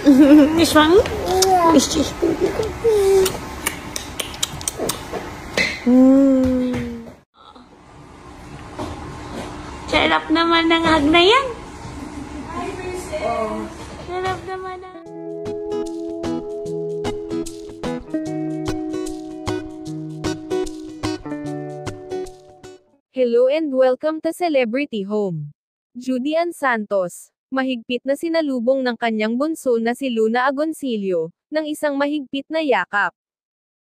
Nicht wahr? Richtig gut. Sarap naman ng hag na yan. Sarap naman ng... Hello and welcome to Celebrity Home. Judy Ann Santos, mahigpit na sinalubong ng kanyang bunso na si Luna Agoncillo, ng isang mahigpit na yakap.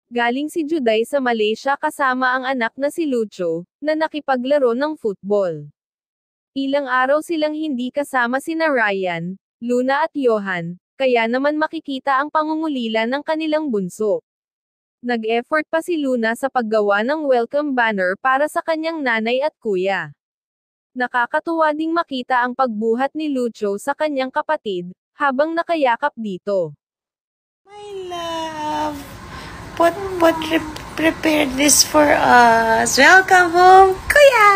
Galing si Juday sa Malaysia kasama ang anak na si Lucho, na nakipaglaro ng football. Ilang araw silang hindi kasama sina Ryan, Luna at Johan, kaya naman makikita ang pangungulila ng kanilang bunso. Nag-effort pa si Luna sa paggawa ng welcome banner para sa kanyang nanay at kuya. Nakakatuwa ding makita ang pagbuhat ni Lucho sa kanyang kapatid, habang nakayakap dito. My love, what prepared this for us? Welcome home, kuya!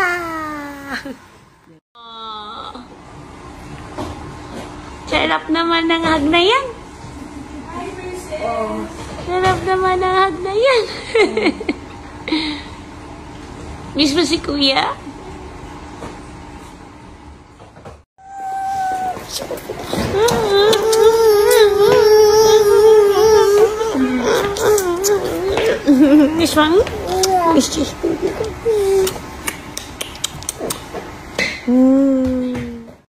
Sarap naman ng hag na yan. Sarap naman ang hag na yan. Miss mo si kuya? Miss mo? Miss you.